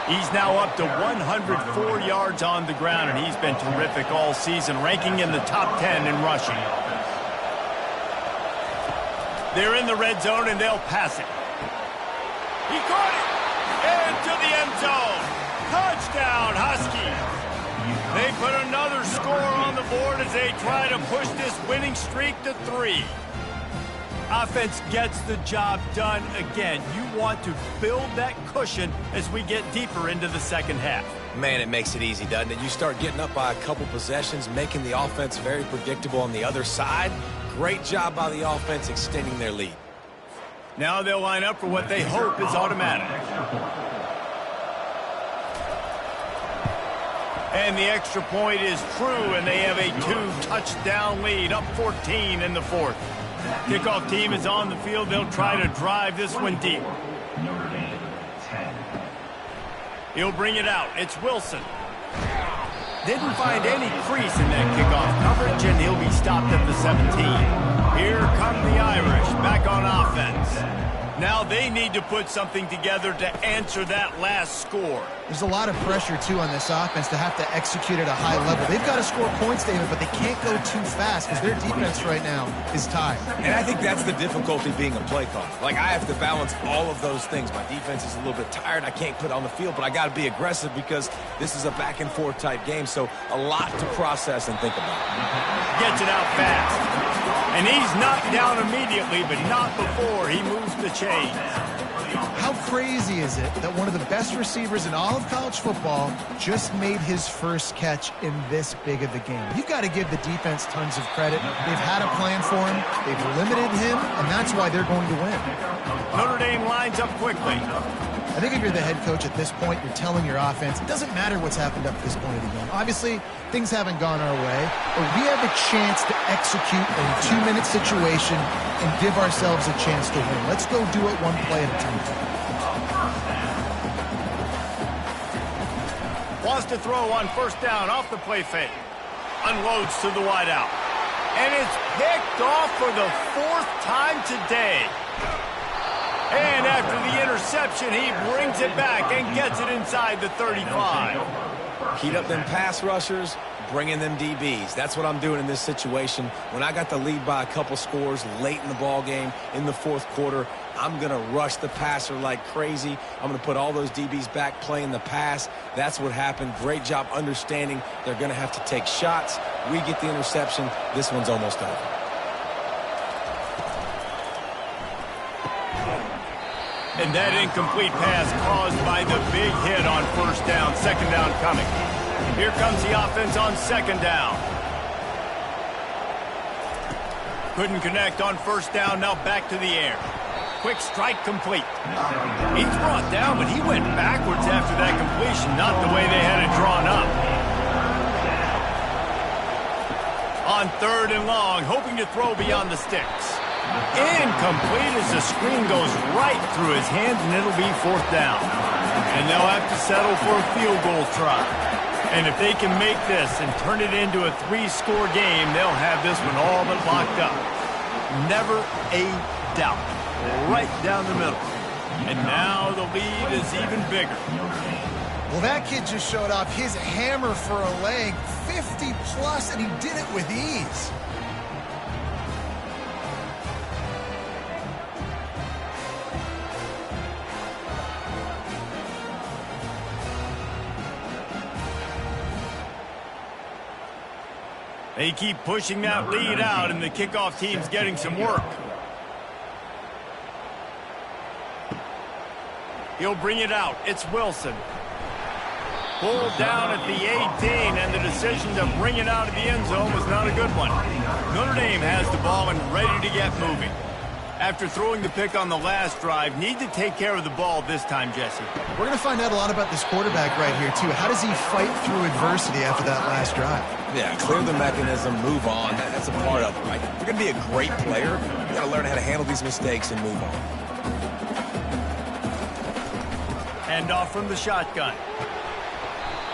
He's now up to 104 yards on the ground, and he's been terrific all season, ranking in the top 10 in rushing. They're in the red zone, and they'll pass it. He caught it. Into the end zone. Touchdown, Huskies. They put another score on the board as they try to push this winning streak to 3. Offense gets the job done again. You want to build that cushion as we get deeper into the second half. Man, it makes it easy, doesn't it? You start getting up by a couple possessions, making the offense very predictable on the other side. Great job by the offense extending their lead. Now they'll line up for what they hope is automatic. And the extra point is true, and they have a 2-touchdown lead, up 14 in the fourth. Kickoff team is on the field. They'll try to drive this one deep. He'll bring it out. It's Wilson. Didn't find any crease in that kickoff coverage, and he'll be stopped at the 17. Here come the Irish, back on offense. Now they need to put something together to answer that last score. There's a lot of pressure, too, on this offense to have to execute at a high level. They've got to score points, David, but they can't go too fast because their defense right now is tired. And I think that's the difficulty being a play caller. Like, I have to balance all of those things. My defense is a little bit tired. I can't put on the field, but I got to be aggressive because this is a back-and-forth type game, so a lot to process and think about. Gets it out fast. And he's knocked down immediately, but not before he moves the chains. How crazy is it that one of the best receivers in all of college football just made his first catch in this big of a game? You've got to give the defense tons of credit. They've had a plan for him. They've limited him, and that's why they're going to win. Notre Dame lines up quickly. I think if you're the head coach at this point, you're telling your offense, it doesn't matter what's happened up to this point of the game. Obviously, things haven't gone our way, but we have a chance to execute a 2-minute situation and give ourselves a chance to win. Let's go do it one play at a time. Wants to throw on first down off the play fake. Unloads to the wideout. And it's picked off for the 4th time today. And after the interception, he brings it back and gets it inside the 35. Heat up them pass rushers, bring in them DBs. That's what I'm doing in this situation. When I got the lead by a couple scores late in the ball game in the 4th quarter, I'm going to rush the passer like crazy. I'm going to put all those DBs back playing the pass. That's what happened. Great job understanding they're going to have to take shots. We get the interception. This one's almost over. And that incomplete pass caused by the big hit on first down. Second down coming. Here comes the offense on second down. Couldn't connect on first down. Now back to the air. Quick strike complete. He's brought down, but he went backwards after that completion. Not the way they had it drawn up. On third and long, hoping to throw beyond the sticks. Incomplete as the screen goes right through his hands, and it'll be 4th down. And they'll have to settle for a field goal try. And if they can make this and turn it into a 3-score game, they'll have this one all but locked up. Never a doubt. Right down the middle. And now the lead is even bigger. Well, that kid just showed off his hammer for a leg, 50-plus, and he did it with ease. They keep pushing that lead out, and the kickoff team's getting some work. He'll bring it out. It's Wilson. Pulled down at the 18, and the decision to bring it out of the end zone was not a good one. Notre Dame has the ball and ready to get moving. After throwing the pick on the last drive, need to take care of the ball this time, Jesse. We're going to find out a lot about this quarterback right here, too. How does he fight through adversity after that last drive? Yeah, clear the mechanism, move on. That's a part of it, right? If you're going to be a great player, you got to learn how to handle these mistakes and move on. Handoff from the shotgun.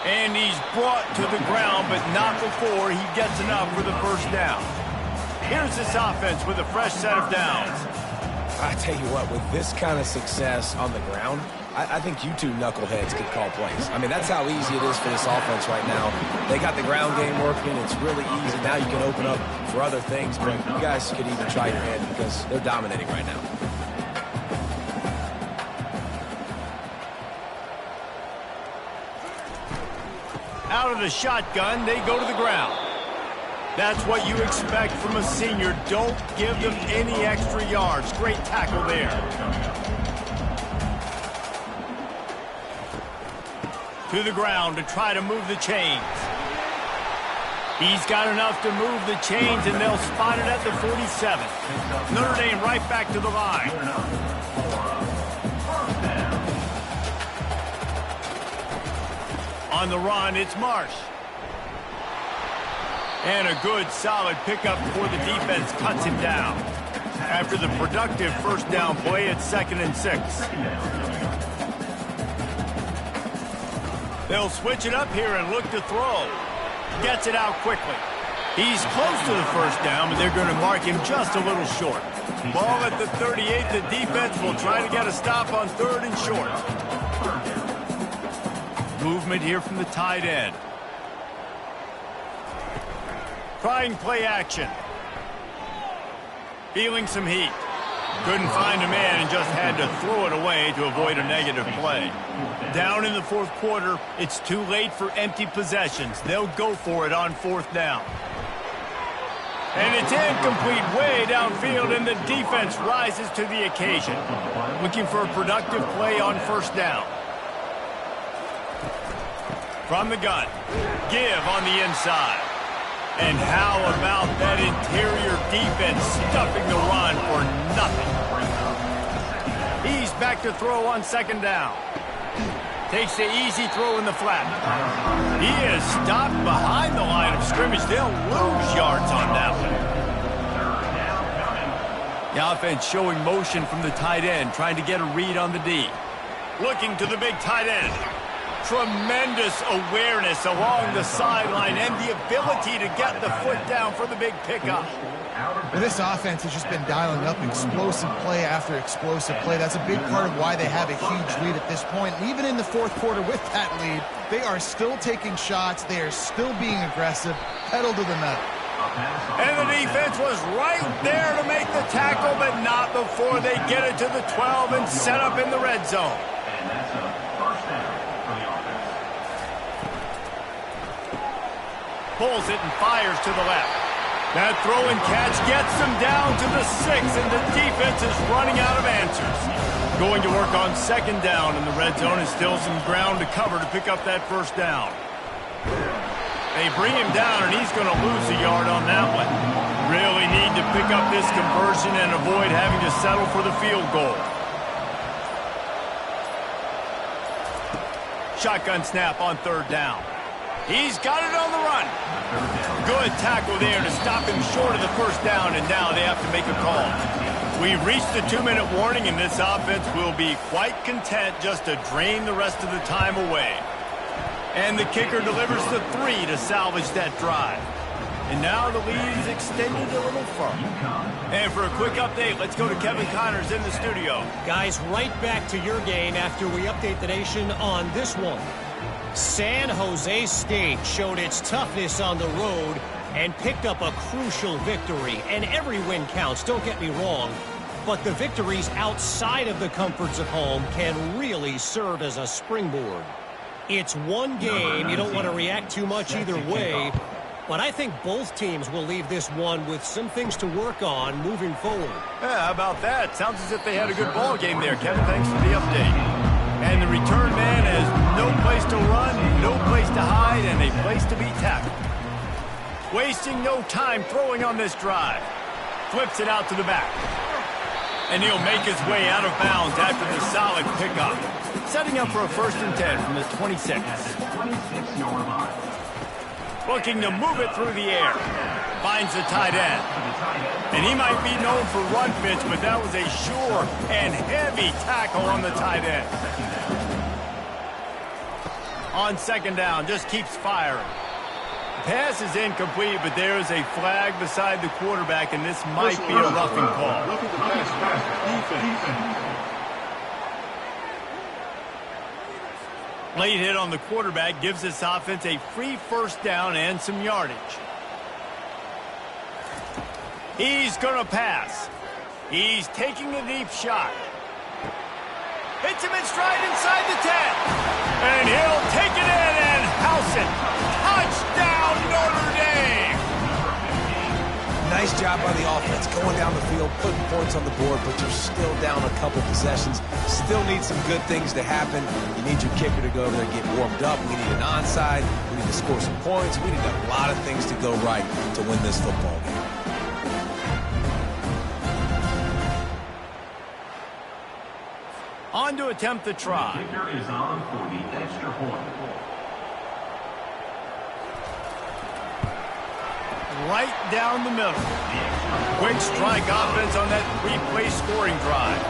And he's brought to the ground, but not before he gets enough for the first down. Here's this offense with a fresh set of downs. I tell you what, with this kind of success on the ground, I think you two knuckleheads could call plays. I mean, that's how easy it is for this offense right now. They got the ground game working. It's really easy. Now you can open up for other things, but you guys could even try your hand because they're dominating right now. Out of the shotgun, they go to the ground. That's what you expect from a senior. Don't give them any extra yards. Great tackle there. To the ground to try to move the chains. He's got enough to move the chains, and they'll spot it at the 47. Notre Dame right back to the line. On the run, it's Marsh. And a good, solid pickup before the defense cuts him down. After the productive first down play, it's 2nd and 6. They'll switch it up here and look to throw. Gets it out quickly. He's close to the first down, but they're going to mark him just a little short. Ball at the 38. The defense will try to get a stop on 3rd and short. Movement here from the tight end. Trying play action. Feeling some heat. Couldn't find a man and just had to throw it away to avoid a negative play. Down in the 4th quarter, it's too late for empty possessions. They'll go for it on 4th down. And it's incomplete way downfield, and the defense rises to the occasion. Looking for a productive play on 1st down. From the gun. Give on the inside. And how about that interior defense stuffing the run for nothing? He's back to throw on 2nd down. Takes the easy throw in the flat. He is stopped behind the line of scrimmage. They'll lose yards on that one. The offense showing motion from the tight end, trying to get a read on the D. Looking to the big tight end. Tremendous awareness along the sideline and the ability to get the foot down for the big pickup. Well, this offense has just been dialing up explosive play after explosive play. That's a big part of why they have a huge lead at this point. And even in the 4th quarter with that lead, they are still taking shots. They are still being aggressive, pedal to the metal. And the defense was right there to make the tackle, but not before they get it to the 12 and set up in the red zone. Pulls it and fires to the left. That throw and catch gets them down to the 6, and the defense is running out of answers. Going to work on 2nd down, and the red zone is still some ground to cover to pick up that 1st down. They bring him down, and he's going to lose a yard on that one. Really need to pick up this conversion and avoid having to settle for the field goal. Shotgun snap on 3rd down. He's got it on the run. Good tackle there to stop him short of the 1st down, and now they have to make a call. We've reached the 2-minute warning, and this offense will be quite content just to drain the rest of the time away. And the kicker delivers the 3 to salvage that drive. And now the lead is extended a little further. And for a quick update, let's go to Kevin Connors in the studio. Guys, right back to your game after we update the nation on this one. San Jose State showed its toughness on the road and picked up a crucial victory. And every win counts, don't get me wrong. But the victories outside of the comforts of home can really serve as a springboard. It's one game. You don't want to react too much either way. But I think both teams will leave this one with some things to work on moving forward. Yeah, how about that? Sounds as if they had a good ball game there, Kevin. Thanks for the update. And the return man has no place to run, no place to hide, and a place to be tackled. Wasting no time throwing on this drive. Flips it out to the back. And he'll make his way out of bounds after the solid pickup. Setting up for a 1st and 10 from the 26. Looking to move it through the air. Finds the tight end. And he might be known for run fits, but that was a sure and heavy tackle on the tight end. On 2nd down, just keeps firing. Pass is incomplete, but there is a flag beside the quarterback, and this might be a roughing call. Late hit on the quarterback gives this offense a free 1st down and some yardage. He's going to pass. He's taking a deep shot. Hits him in stride inside the 10. And he'll take it in and house completion. Touchdown, Notre Dame! Nice job by the offense going down the field, putting points on the board, but you're still down a couple possessions. Still need some good things to happen. You need your kicker to go over there and get warmed up. We need an onside. We need to score some points. We need a lot of things to go right to win this football game. On to attempt the try. Kicker is on for the extra point. Right down the middle. Quick strike offense on that three-play scoring drive.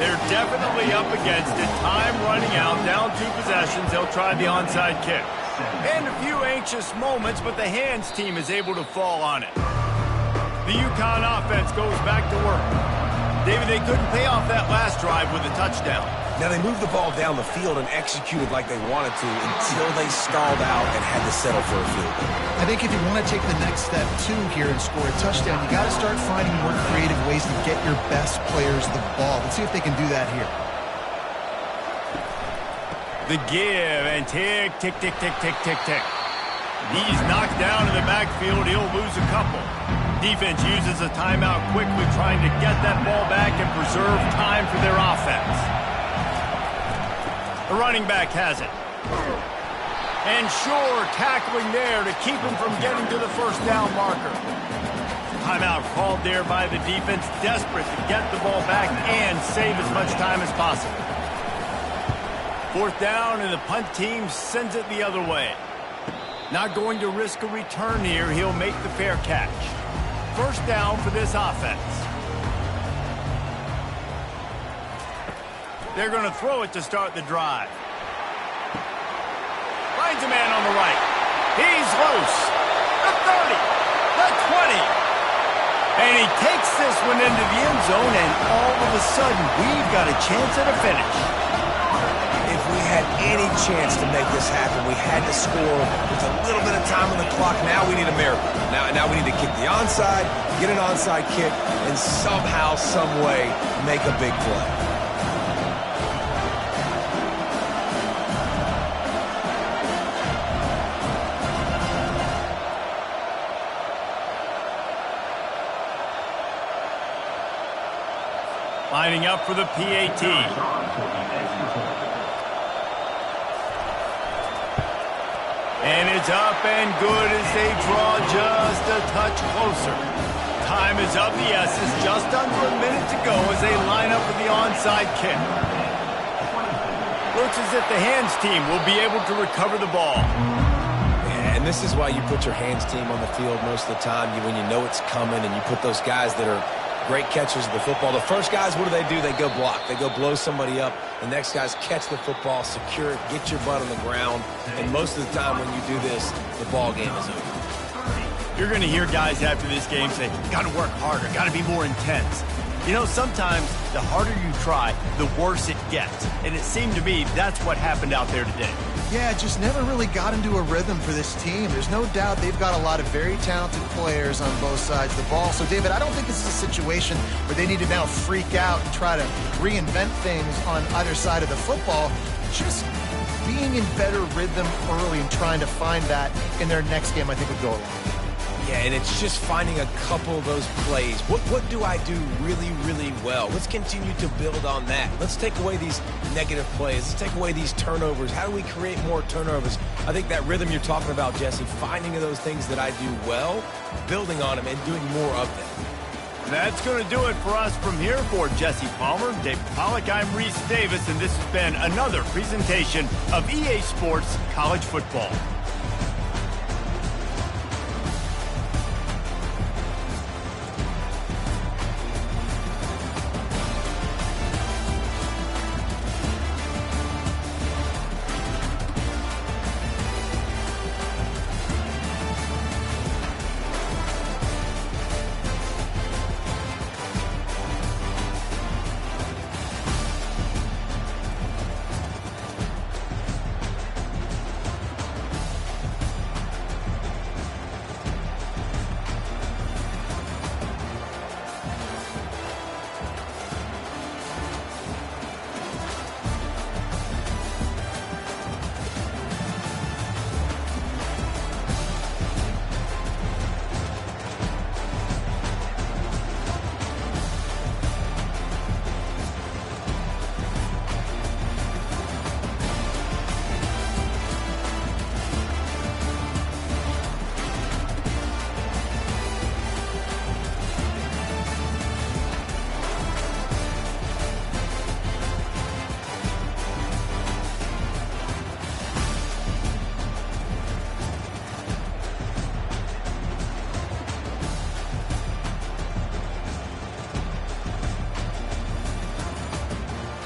They're definitely up against it. Time running out, down 2 possessions. They'll try the onside kick. And a few anxious moments, but the hands team is able to fall on it. The UConn offense goes back to work. David, they couldn't pay off that last drive with a touchdown. Now, they moved the ball down the field and executed like they wanted to until they stalled out and had to settle for a field goal. I think if you want to take the next step, too, here and score a touchdown, you got to start finding more creative ways to get your best players the ball. Let's see if they can do that here. The give and tick, tick, tick, tick, tick, tick, tick. He's knocked down in the backfield. He'll lose a couple. Defense uses a timeout quickly, trying to get that ball back and preserve time for their offense. The running back has it. And sure, tackling there to keep him from getting to the first down marker. Timeout called there by the defense, desperate to get the ball back and save as much time as possible. 4th down, and the punt team sends it the other way. Not going to risk a return here. He'll make the fair catch. 1st down for this offense. They're going to throw it to start the drive. Finds a man on the right. He's loose. The 30. The 20. And he takes this one into the end zone, and all of a sudden, we've got a chance at a finish. If we had any chance to make this happen, we had to score with a little bit of time on the clock. Now we need a miracle. Now we need to kick the onside, get an onside kick, and somehow, some way, make a big play. Lining up for the PAT. And it's up and good as they draw just a touch closer. Time is of the essence, just under a minute to go as they line up for the onside kick. Looks as if the hands team will be able to recover the ball. And this is why you put your hands team on the field most of the time, when you know it's coming, and you put those guys that are great catchers of the football. The first guys, what do? They go block. They go blow somebody up. The next guys catch the football, secure it, get your butt on the ground. And most of the time when you do this, the ball game is over. You're going to hear guys after this game say, got to work harder, got to be more intense. You know, sometimes the harder you try, the worse it gets. And it seemed to me that's what happened out there today. Yeah, just never really got into a rhythm for this team. There's no doubt they've got a lot of very talented players on both sides of the ball. So, David, I don't think this is a situation where they need to now freak out and try to reinvent things on either side of the football. Just being in better rhythm early and trying to find that in their next game, I think, would go a long way. Yeah, and it's just finding a couple of those plays. What do I do really, really well? Let's continue to build on that. Let's take away these negative plays. Let's take away these turnovers. How do we create more turnovers? I think that rhythm you're talking about, Jesse, finding those things that I do well, building on them, and doing more of them. That's going to do it for us from here. For Jesse Palmer, Dave Pollack, I'm Reese Davis, and this has been another presentation of EA Sports College Football.